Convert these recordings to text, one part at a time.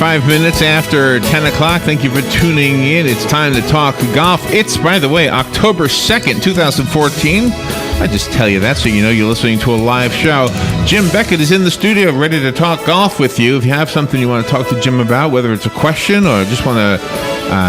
5 minutes after 10 o'clock. Thank you for tuning in. It's time to talk golf. It's, by the way, October 2nd, 2014. I just tell you that so you know you're listening to a live show. Jim Beckett is in the studio ready to talk golf with you. If you have something you want to talk to Jim about, whether it's a question or just want to,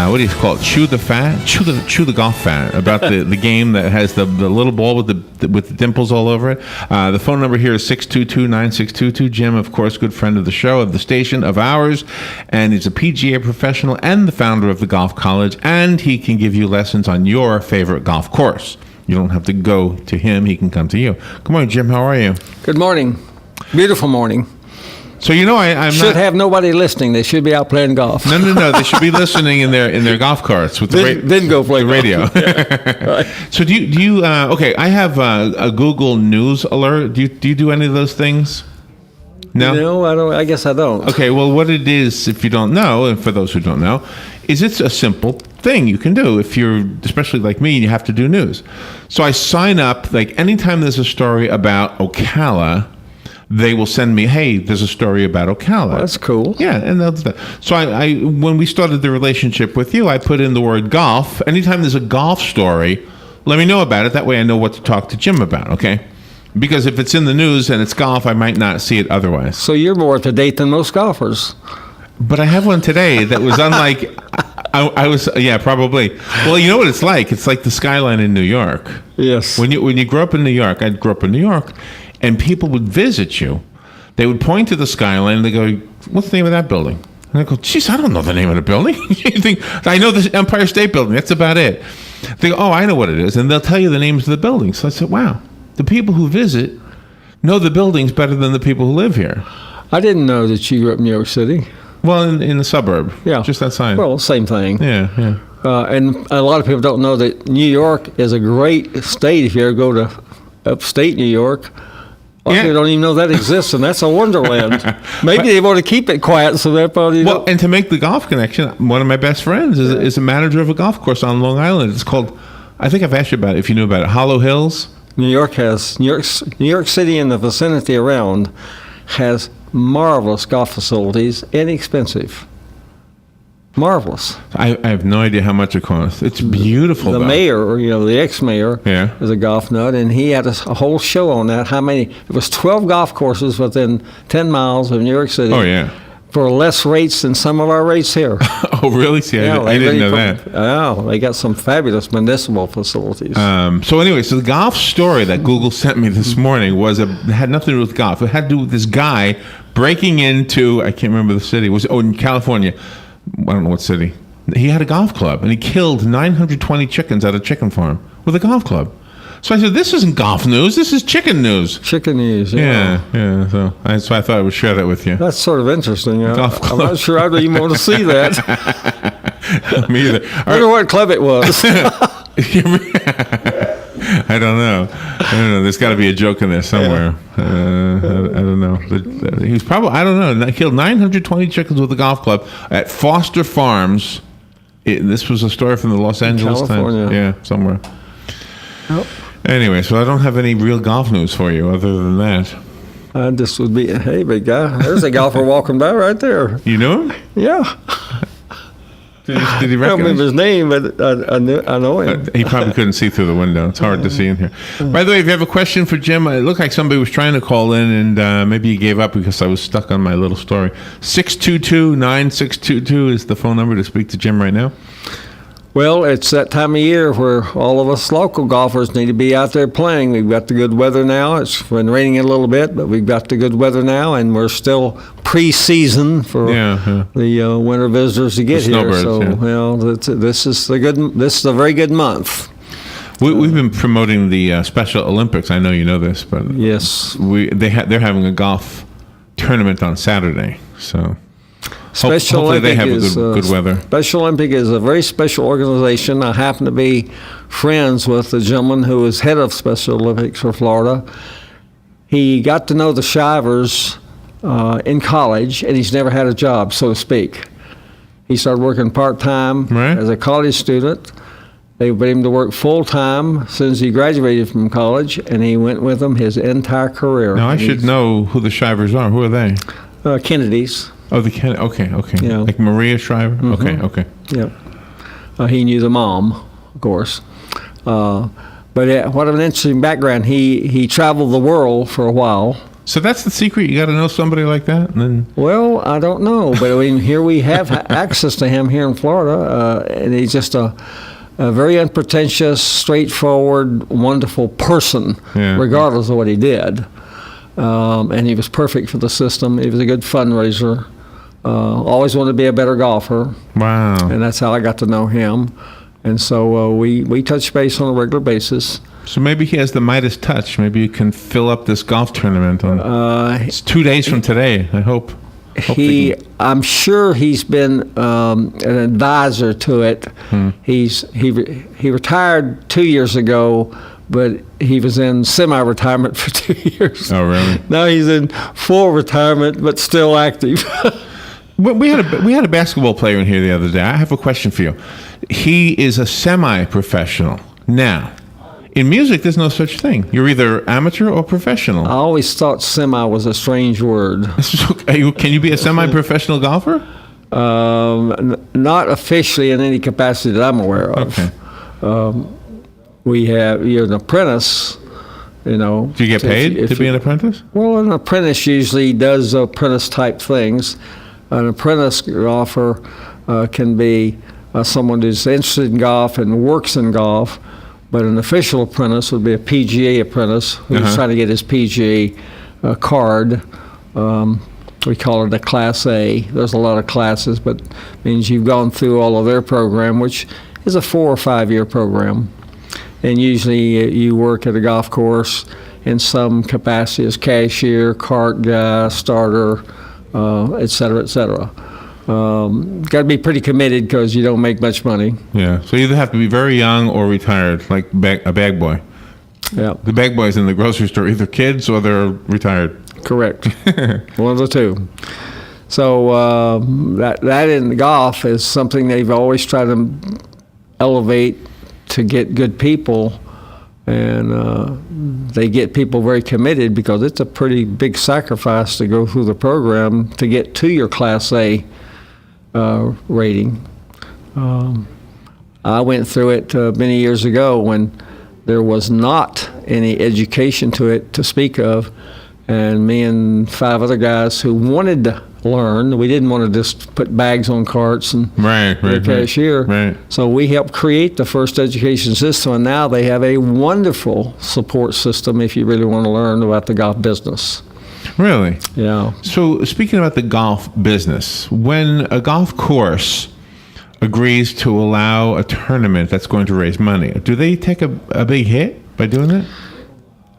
what do you call it, chew the golf fat about the game that has the little ball with the dimples all over it. The phone number here is 622-9622. Jim, of course, good friend of the show, of the station, of ours, and he's a PGA professional and the founder of the Golf College, and he can give you lessons on your favorite golf course. You don't have to go to him. He can come to you. Good morning, Jim. How are you? Good morning. Beautiful morning. So, you know, I'm should have nobody listening. They should be out playing golf. No. They should be listening in their golf carts with then go play the radio. Yeah, right. So do you okay, I have a Google News alert. Do you do any of those things? No, I don't. I guess I don't. Okay, well, what it is, if you don't know, and for those who don't know, is it's a simple thing you can do if you're, especially like me, and you have to do news. So I sign up, like anytime there's a story about Ocala, they will send me, hey, there's a story about Ocala. Well, that's cool. Yeah, and that's that. So I when we started the relationship with you, I put in the word golf. Anytime there's a golf story, let me know about it. That way I know what to talk to Jim about, okay? Because if it's in the news and it's golf, I might not see it otherwise. So you're more up to date than most golfers. But I have one today that was unlike, I was, yeah, probably. Well, you know what it's like? It's like the skyline in New York. Yes. When you grow up in New York, I grew up in New York, and people would visit you. They would point to the skyline, and they go, what's the name of that building? And I go, geez, I don't know the name of the building. You think, I know the Empire State Building. That's about it. They go, oh, I know what it is. And they'll tell you the names of the buildings. So I said, wow. The people who visit know the buildings better than the people who live here. I didn't know that you grew up in New York City. Well, in the suburb. Yeah. Just outside. Well, same thing. Yeah. And a lot of people don't know that New York is a great state. If you ever go to upstate New York, a lot of people don't even know that exists, and that's a wonderland. Maybe they want to keep it quiet, so they're probably... Well, and to make the golf connection, one of my best friends is a manager of a golf course on Long Island. It's called, I think I've asked you about it, if you knew about it, Hollow Hills. New York City and the vicinity around has marvelous golf facilities, inexpensive. Marvelous. I have no idea how much it costs. It's beautiful. The mayor, the ex-mayor, is a golf nut, and he had a whole show on that. How many? It was 12 golf courses within 10 miles of New York City. Oh, yeah. For less rates than some of our rates here. Oh, really? See, I didn't know that. Oh, they got some fabulous municipal facilities. So anyway, the golf story that Google sent me this morning had nothing to do with golf. It had to do with this guy breaking into, I can't remember the city, in California. I don't know what city. He had a golf club, and he killed 920 chickens at a chicken farm with a golf club. So I said, this isn't golf news. This is chicken news. Chicken news, yeah. So that's why I thought I would share that with you. That's sort of interesting. Golf club. I'm not sure I'd even want to see that. Me either. I wonder what club it was. I don't know. There's got to be a joke in there somewhere. Yeah. I don't know. He was probably, I don't know. He killed 920 chickens with a golf club at Foster Farms. This was a story from the Los Angeles Times. Yeah, somewhere. Oh. Anyway, so I don't have any real golf news for you other than that. This would be, hey, big guy, there's a golfer walking by right there. You knew him? Yeah. Did he recognize? I don't remember his name, but I know him. He probably couldn't see through the window. It's hard to see in here. By the way, if you have a question for Jim, it looked like somebody was trying to call in, and maybe he gave up because I was stuck on my little story. 622-9622 is the phone number to speak to Jim right now. Well, it's that time of year where all of us local golfers need to be out there playing. We've got the good weather now. It's been raining a little bit, but we've got the good weather now, and we're still pre-season for the winter visitors to get here. So, well, this is a very good month. We've been promoting the Special Olympics. I know you know this, but yes, they're having a golf tournament on Saturday, so. Special Hopefully Olympic they have good weather. Special Olympic is a very special organization. I happen to be friends with the gentleman who is head of Special Olympics for Florida. He got to know the Shivers in college, and he's never had a job, so to speak. He started working part-time as a college student. They put him to work full-time since he graduated from college, and he went with them his entire career. Now, I should know who the Shivers are. Who are they? Kennedy's. Oh, the Kennedy. Okay. Yeah. Like Maria Shriver. Mm-hmm. Okay. Yep. He knew the mom, of course. But what an interesting background. He traveled the world for a while. So that's the secret. You got to know somebody like that, and then. Well, I don't know, but I mean, here we have access to him here in Florida, and he's just a very unpretentious, straightforward, wonderful person, regardless of what he did. And he was perfect for the system. He was a good fundraiser. Always wanted to be a better golfer. Wow. And that's how I got to know him. And so we touch base on a regular basis. So maybe he has the Midas touch. Maybe you can fill up this golf tournament. It's 2 days from today, I hope. I'm sure he's been an advisor to it. He retired 2 years ago, but he was in semi-retirement for 2 years. Oh, really? Now he's in full retirement, but still active. We had a basketball player in here the other day. I have a question for you. He is a semi-professional. Now, in music, there's no such thing. You're either amateur or professional. I always thought semi was a strange word. Can you be a semi-professional golfer? Not officially in any capacity that I'm aware of. Okay. You're an apprentice, you know. Do you get paid to be an apprentice? Well, an apprentice usually does apprentice-type things. An apprentice golfer can be someone who's interested in golf and works in golf. But an official apprentice would be a PGA apprentice who's trying to get his PGA card. We call it a Class A. There's a lot of classes, but it means you've gone through all of their program, which is a 4 or 5 year program. And usually you work at a golf course in some capacity as cashier, cart guy, starter, et cetera, et cetera. Got to be pretty committed because you don't make much money. Yeah, so you either have to be very young or retired, like a bag boy. Yeah, the bag boys in the grocery store, either kids or they're retired. Correct. One of the two. So that in golf is something they've always tried to elevate to get good people, and they get people very committed because it's a pretty big sacrifice to go through the program to get to your Class A rating. I went through it many years ago when there was not any education to it to speak of, and me and 5 other guys who wanted to learn. We didn't want to just put bags on carts and be a cashier. Right. So we helped create the first education system, and now they have a wonderful support system if you really want to learn about the golf business. Really? Yeah. So speaking about the golf business, when a golf course agrees to allow a tournament that's going to raise money, do they take a big hit by doing that?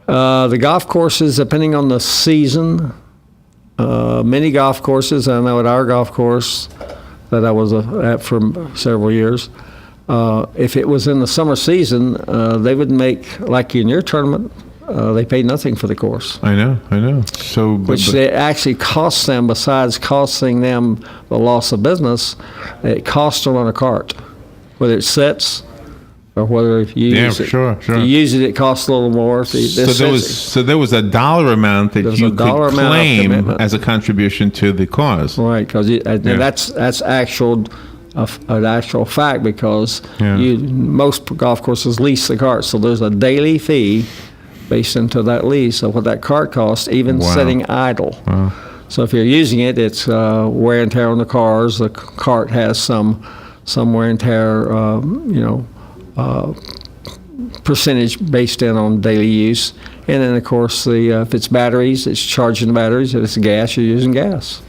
The golf courses, depending on the season, many golf courses, I know at our golf course that I was at for several years, if it was in the summer season, they would make, like in your tournament, they paid nothing for the course. I know. So, which it actually costs them, besides costing them the loss of business, it costs to run a cart, whether it sits or whether you use it. Sure. If you use it, it costs a little more. So there was a dollar amount that you could claim as a contribution to the cause. Right, because that's an actual fact, because most golf courses lease the cart, so there's a daily fee based into that lease of what that cart costs, even sitting idle. Wow. So if you're using it, it's wear and tear on the cars. The cart has some wear and tear, percentage based in on daily use. And then, of course, if it's batteries, it's charging the batteries. If it's gas, you're using gas.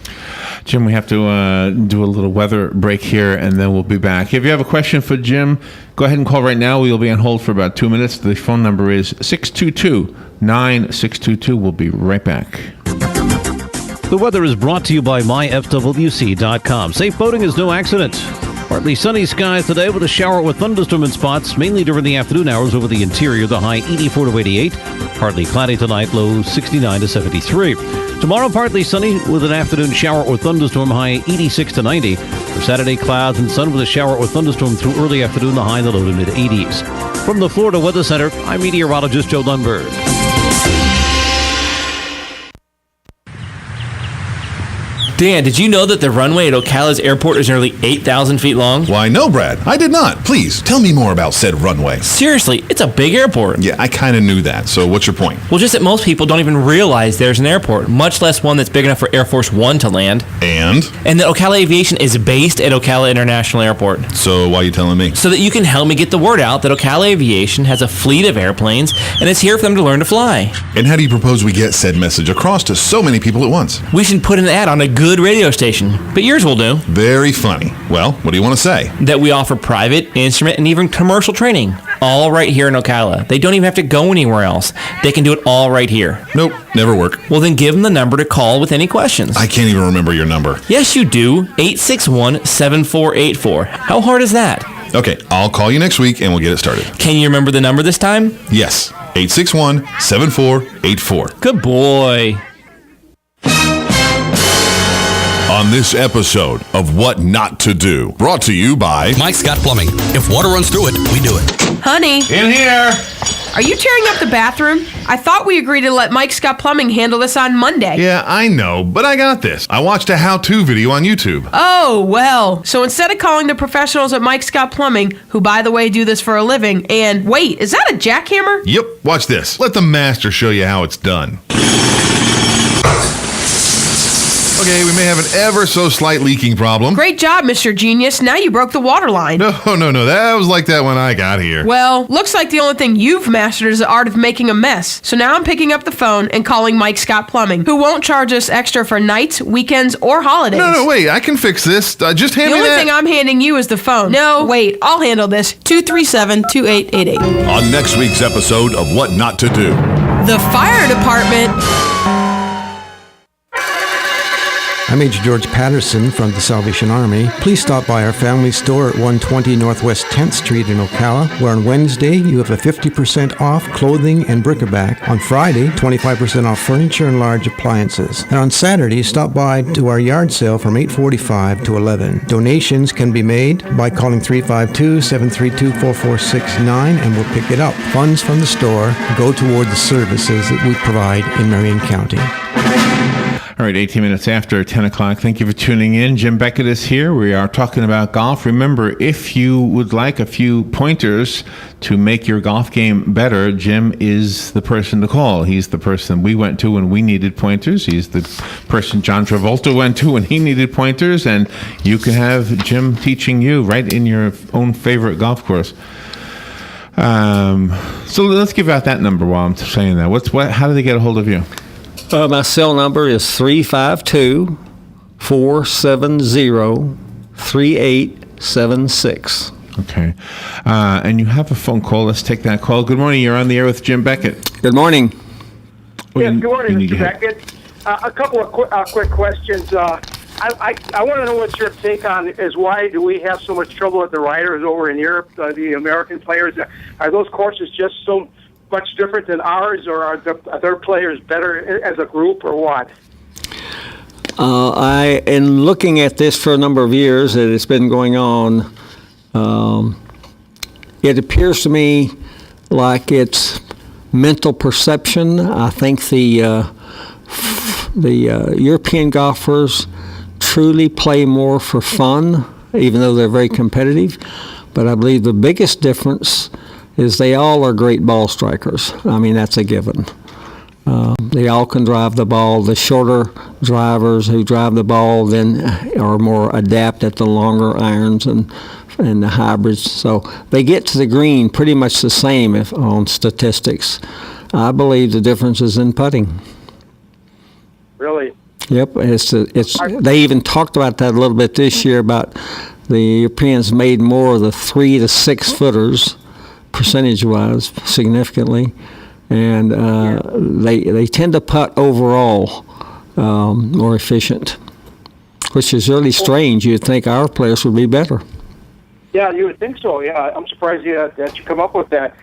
Jim, we have to do a little weather break here, and then we'll be back. If you have a question for Jim, go ahead and call right now. We'll be on hold for about 2 minutes. The phone number is 622-9622. We'll be right back. The weather is brought to you by myfwc.com. Safe boating is no accident. Partly sunny skies today with a shower with thunderstorm in spots, mainly during the afternoon hours over the interior, the high 84 to 88. Partly cloudy tonight, low 69 to 73. Tomorrow, partly sunny with an afternoon shower or thunderstorm, high 86 to 90. For Saturday, clouds and sun with a shower or thunderstorm through early afternoon, the high in the low to mid 80s. From the Florida Weather Center, I'm meteorologist Joe Lundberg. Dan, did you know that the runway at Ocala's airport is nearly 8,000 feet long? Why, no, Brad. I did not. Please, tell me more about said runway. Seriously, it's a big airport. Yeah, I kind of knew that. So what's your point? Well, just that most people don't even realize there's an airport, much less one that's big enough for Air Force One to land. And that Ocala Aviation is based at Ocala International Airport. so why are you telling me? So that you can help me get the word out that Ocala Aviation has a fleet of airplanes and it's here for them to learn to fly. And how do you propose we get said message across to so many people at once? We should put an ad on a good radio station, but yours will do. Very funny. Well, what do you want to say? That we offer private, instrument, and even commercial training, all right here in Ocala. They don't even have to go anywhere else. They can do it all right here. Nope, never work. Well, then give them the number to call with any questions. I can't even remember your number. Yes, you do. 861-7484. How hard is that? Okay, I'll call you next week and we'll get it started. Can you remember the number this time? Yes, 861-7484. Good boy. On this episode of What Not to Do, brought to you by Mike Scott Plumbing. If water runs through it, we do it. Honey, In here. are you tearing up the bathroom? I thought we agreed to let Mike Scott Plumbing handle this on Monday. Yeah, I know, but I got this. I watched a how-to video on YouTube. Oh, well. So instead of calling the professionals at Mike Scott Plumbing, who, by the way, do this for a living, and wait, is that a jackhammer? Yep, watch this. Let the master show you how it's done. Okay, we may have an ever so slight leaking problem. Great job, Mr. Genius. Now you broke the water line. No, that was like that when I got here. Well, looks like the only thing you've mastered is the art of making a mess. So now I'm picking up the phone and calling Mike Scott Plumbing, who won't charge us extra for nights, weekends, or holidays. No, wait, I can fix this. Just hand The me only that. thing I'm handing you is the phone. No, wait, I'll handle this. 237-2888. On next week's episode of What Not to Do. The fire department. I'm Major George Patterson from the Salvation Army. Please stop by our family store at 120 Northwest 10th Street in Ocala, where on Wednesday you have a 50% off clothing and bric-a-brac. On Friday, 25% off furniture and large appliances. And on Saturday, stop by to our yard sale from 8:45 to 11. Donations can be made by calling 352-732-4469 and we'll pick it up. Funds from the store go toward the services that we provide in Marion County. All right, 18 minutes after 10 o'clock. Thank you for tuning in. Jim Beckett is here. We are talking about golf. Remember, if you would like a few pointers to make your golf game better, Jim is the person to call. He's the person we went to when we needed pointers. He's the person John Travolta went to when he needed pointers. And you can have Jim teaching you right in your own favorite golf course. So let's give out that number while I'm saying that. How do they get a hold of you? My cell number is 352-470-3876. Okay. And you have a phone call. Let's take that call. Good morning. You're on the air with Jim Beckett. Good morning. Yes, good morning, You Mr. need to- Beckett. A couple of quick questions. I want to know what your take on is why do we have so much trouble with the riders over in Europe, the American players? Are those courses just so much different than ours, or are their players better as a group, or what? In looking at this for a number of years that it's been going on, it appears to me like it's mental perception. I think the European golfers truly play more for fun, even though they're very competitive. But I believe the biggest difference is they all are great ball strikers. I mean, that's a given. They all can drive the ball. The shorter drivers who drive the ball then are more adept at the longer irons and the hybrids. So they get to the green pretty much the same on statistics. I believe the difference is in putting. Really? Yep, they even talked about that a little bit this year about the Europeans made more of the 3 to 6 footers, percentage-wise, significantly, and they tend to putt overall more efficient, which is really strange. You'd think our players would be better. Yeah, you would think so. Yeah, I'm surprised that you come up with that.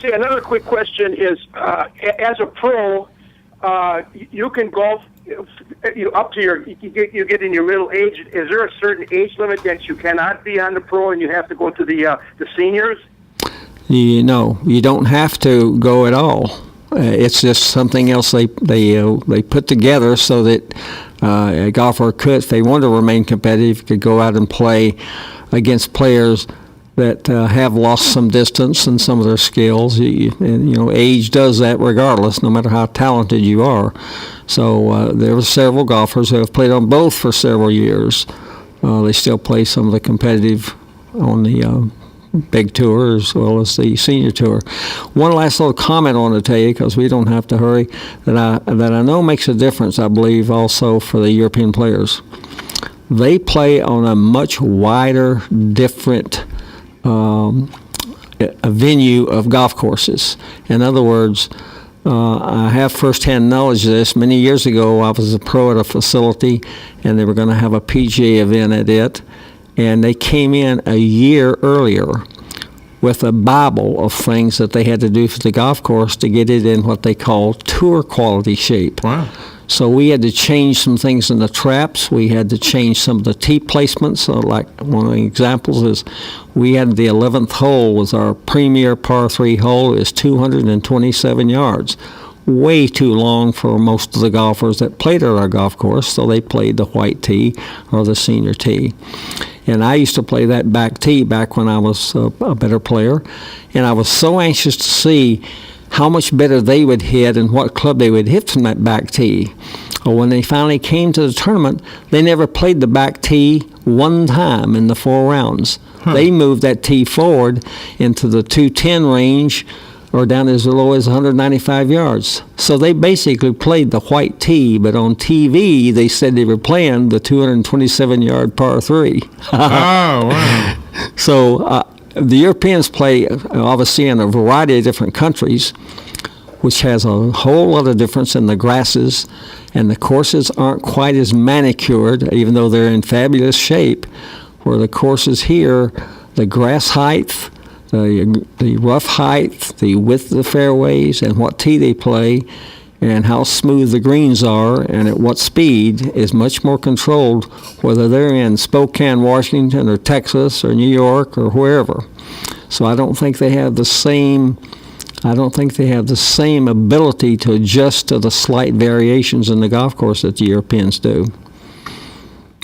See, another quick question is, as a pro, you can golf up to you get in your middle age. Is there a certain age limit that you cannot be on the pro, and you have to go to the seniors? You don't have to go at all. It's just something else they put together so that a golfer could, if they wanted to remain competitive, could go out and play against players that have lost some distance in some of their skills. Age does that regardless, no matter how talented you are. So there were several golfers who have played on both for several years. They still play some of the competitive on the big tour as well as the senior tour. One last little comment I want to tell you, because we don't have to hurry, that I know makes a difference, I believe, also for the European players. They play on a much wider, different a venue of golf courses. In other words, I have firsthand knowledge of this. Many years ago, I was a pro at a facility, and they were going to have a PGA event at it, and they came in a year earlier with a Bible of things that they had to do for the golf course to get it in what they call tour quality shape. Wow. So we had to change some things in the traps. We had to change some of the tee placements. So like one of the examples is we had the 11th hole was our premier par 3 hole. It was 227 yards. Way too long for most of the golfers that played at our golf course, so they played the white tee or the senior tee. And I used to play that back tee back when I was a better player, and I was so anxious to see how much better they would hit and what club they would hit from that back tee. Well, when they finally came to the tournament, they never played the back tee one time in the 4 rounds. They moved that tee forward into the 210 range or down as low as 195 yards. So they basically played the white tee, but on TV they said they were playing the 227-yard par 3. Oh, wow. So the Europeans play obviously in a variety of different countries, which has a whole lot of difference in the grasses, and the courses aren't quite as manicured, even though they're in fabulous shape, where the courses here, the grass height, the rough height, the width of the fairways, and what tee they play, and how smooth the greens are, and at what speed is much more controlled, whether they're in Spokane, Washington, or Texas, or New York, or wherever. So I don't think they have the same ability to adjust to the slight variations in the golf course that the Europeans do.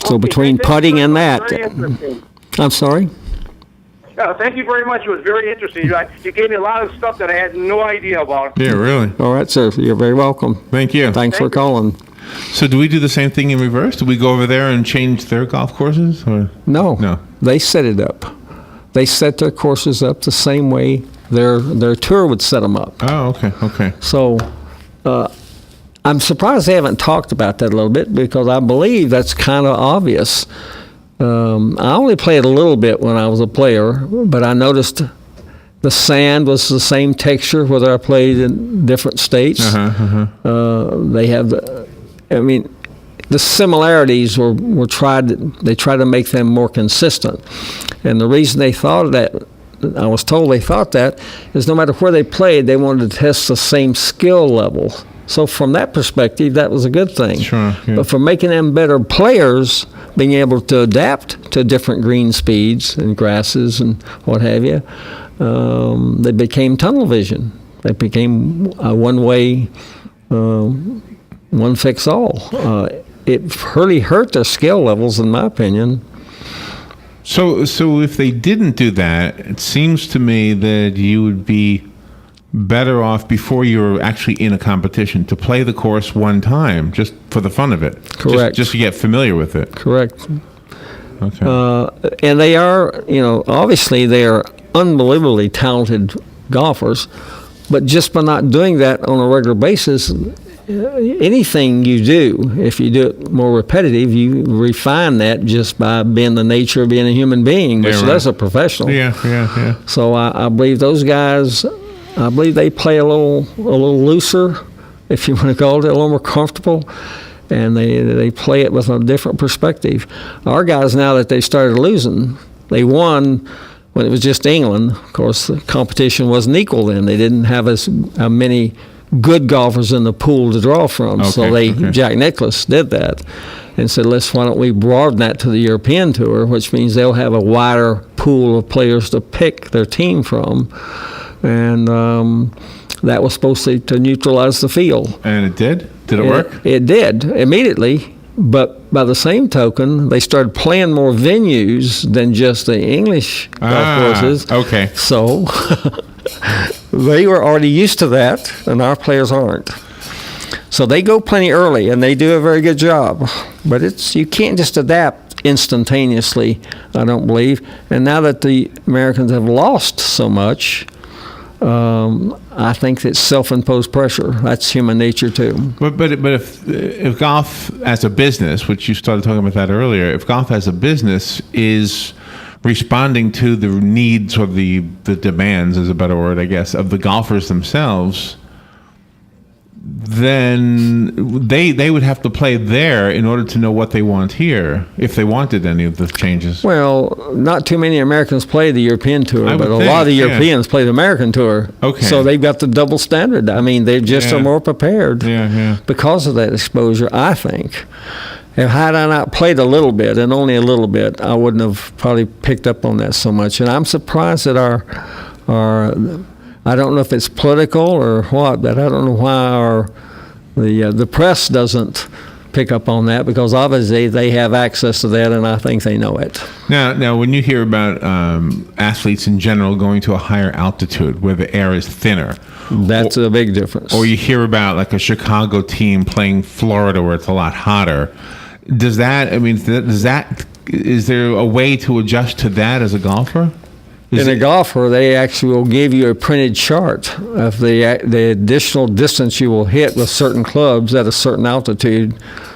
So Okay, between thank you putting very and much. that, Very interesting. I'm sorry? Thank you very much. It was very interesting. You gave me a lot of stuff that I had no idea about. Yeah, really. All right, sir. You're very welcome. Thank you. Thanks for calling. So do we do the same thing in reverse? Do we go over there and change their golf courses? Or? No. They set it up. They set their courses up the same way their tour would set them up. Oh, okay. So I'm surprised they haven't talked about that a little bit, because I believe that's kind of obvious. I only played a little bit when I was a player, but I noticed the sand was the same texture whether I played in different states. They have the similarities were tried. They tried to make them more consistent, and the reason they thought that, I was told they thought that, is no matter where they played, they wanted to test the same skill level. So from that perspective, that was a good thing. Sure, yeah. But for making them better players, being able to adapt to different green speeds and grasses and what have you, they became tunnel vision. They became a one-way, one-fix-all. It really hurt their skill levels, in my opinion. So if they didn't do that, it seems to me that you would be better off before you're actually in a competition to play the course one time, just for the fun of it. Correct. Just to get familiar with it. Correct. Okay. And they are, obviously they are unbelievably talented golfers, but just by not doing that on a regular basis, anything you do, if you do it more repetitive, you refine that just by being the nature of being a human being, which that's a professional. Yeah. So I believe those guys, they play a little looser, if you want to call it, a little more comfortable, and they play it with a different perspective. Our guys, now that they started losing, they won when it was just England. Of course, the competition wasn't equal then. They didn't have as many good golfers in the pool to draw from. So Jack Nicklaus did that and said, why don't we broaden that to the European Tour, which means they'll have a wider pool of players to pick their team from. And that was supposed to neutralize the field. And it did? Did it work? It did immediately. But by the same token, they started playing more venues than just the English golf courses. Okay. So they were already used to that, and our players aren't. So they go plenty early, and they do a very good job. But you can't just adapt instantaneously, I don't believe. And now that the Americans have lost so much, I think it's self-imposed pressure. That's human nature too. But if golf as a business, which you started talking about that earlier, if golf as a business is responding to the needs or the demands, is a better word, I guess, of the golfers themselves, then they would have to play there in order to know what they want here, if they wanted any of the changes. Well, not too many Americans play the European Tour, but a lot of the Europeans play the American Tour. Okay. So they've got the double standard. I mean, they just are more prepared because of that exposure, I think. And had I not played a little bit, and only a little bit, I wouldn't have probably picked up on that so much. And I'm surprised that our I don't know if it's political or what, but I don't know why the press doesn't pick up on that, because obviously they have access to that, and I think they know it. Now, when you hear about athletes in general going to a higher altitude where the air is thinner, that's a big difference. Or you hear about like a Chicago team playing Florida where it's a lot hotter. Is there a way to adjust to that as a golfer? A golfer, they actually will give you a printed chart of the additional distance you will hit with certain clubs at a certain altitude.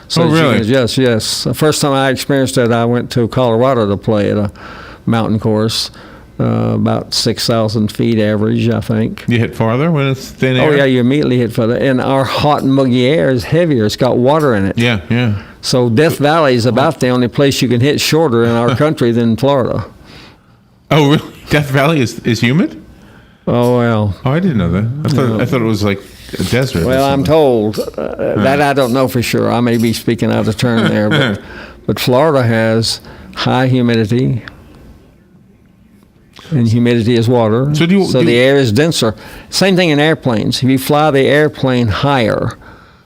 So really? Yes. The first time I experienced that, I went to Colorado to play at a mountain course, about 6,000 feet average, I think. You hit farther when it's thin air? Oh, yeah, you immediately hit farther. And our hot and muggy air is heavier. It's got water in it. Yeah. So Death Valley is about the only place you can hit shorter in our country than Florida. Oh, really? Death Valley is humid? Oh, well. Oh, I didn't know that. I thought it was like a desert. Well, I'm told that I don't know for sure. I may be speaking out of turn there, but Florida has high humidity, and humidity is water. So the air is denser. Same thing in airplanes. If you fly the airplane higher,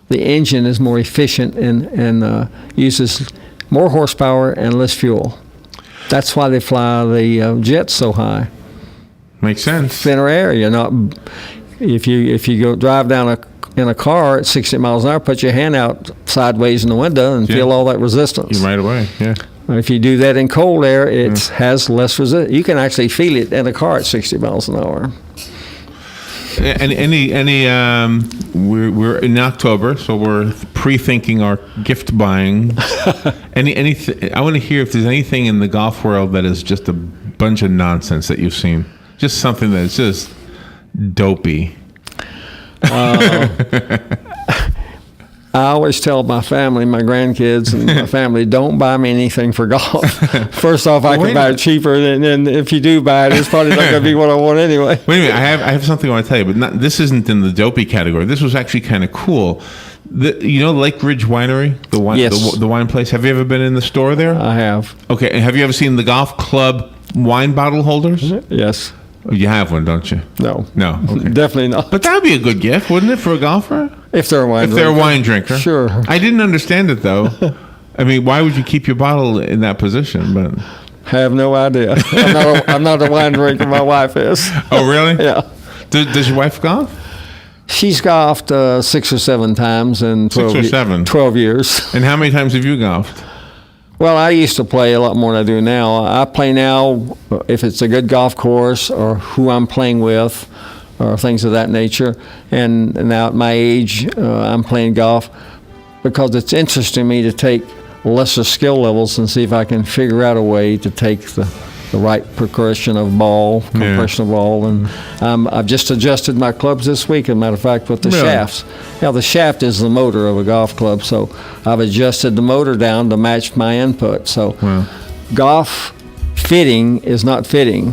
the engine is more efficient and uses more horsepower and less fuel. That's why they fly the jets so high. Makes sense. Thinner air. You're not. If you go drive down in a car at 60 miles an hour, put your hand out sideways in the window and feel all that resistance. Right away. Yeah. If you do that in cold air, it has less resistance. You can actually feel it in a car at 60 miles an hour. We're in October, so we're pre-thinking our gift buying. I want to hear if there's anything in the golf world that is just a bunch of nonsense that you've seen. Just something that's just dopey. I always tell my family, my grandkids and my family, don't buy me anything for golf. First off, I can buy it cheaper, and if you do buy it, it's probably not going to be what I want anyway. Wait a minute, I have something I want to tell you, but this isn't in the dopey category. This was actually kind of cool. Lake Ridge Winery, the wine, yes. the wine place. Have you ever been in the store there? I have. Okay, and have you ever seen the golf club wine bottle holders? Yes. You have one, don't you? No. Okay. Definitely not. But that would be a good gift, wouldn't it, for a golfer? If they're a wine drinker. Sure. I didn't understand it, though. I mean, why would you keep your bottle in that position? But have no idea. I'm not a wine drinker. My wife is. Oh, really? Yeah. Does your wife golf? She's golfed 6 or 7 times in 12 years. And how many times have you golfed? Well, I used to play a lot more than I do now. I play now if it's a good golf course or who I'm playing with or things of that nature. And now at my age, I'm playing golf because it's interesting to me to take lesser skill levels and see if I can figure out a way to take the right compression of ball. And I've just adjusted my clubs this week, as a matter of fact, with the shafts. Now, the shaft is the motor of a golf club, so I've adjusted the motor down to match my input. So golf fitting is not fitting.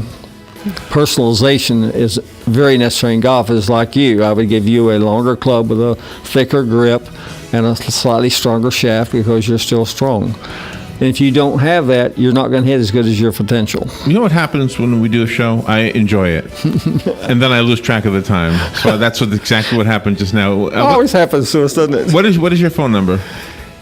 Personalization is very necessary in golf. It's like you. I would give you a longer club with a thicker grip and a slightly stronger shaft because you're still strong. And if you don't have that, you're not going to hit as good as your potential. You know what happens when we do a show? I enjoy it, and then I lose track of the time. So that's exactly what happened just now. It always happens to us, doesn't it? What is your phone number?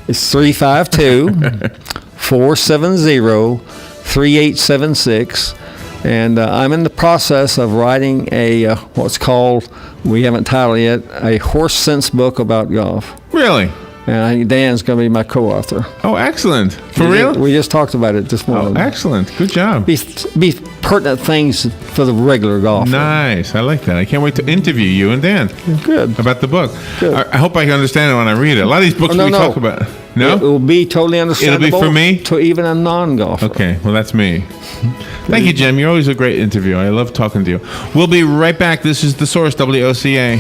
It's 352-470-3876. And I'm in the process of writing a what's called, we haven't titled it yet, a horse sense book about golf. Really? And I think Dan's going to be my co-author. Oh, excellent. For real? We just talked about it this morning. Oh, excellent. Good job. Be pertinent things for the regular golfer. Nice. I like that. I can't wait to interview you and Dan. Good. About the book. Good. I hope I can understand it when I read it. A lot of these books talk about. No? It will be totally understandable. It'll be for me? To even a non-golfer. Okay, well, that's me. Thank you, Jim. You're always a great interview. I love talking to you. We'll be right back. This is The Source, WOCA.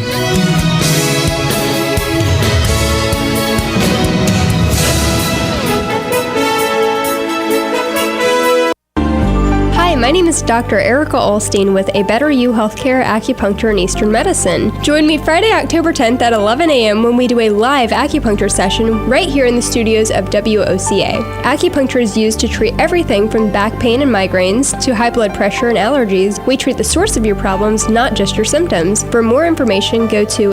My name is Dr. Erica Olstein with A Better You Healthcare Acupuncture and Eastern Medicine. Join me Friday, October 10th at 11 a.m. when we do a live acupuncture session right here in the studios of WOCA. Acupuncture is used to treat everything from back pain and migraines to high blood pressure and allergies. We treat the source of your problems, not just your symptoms. For more information, go to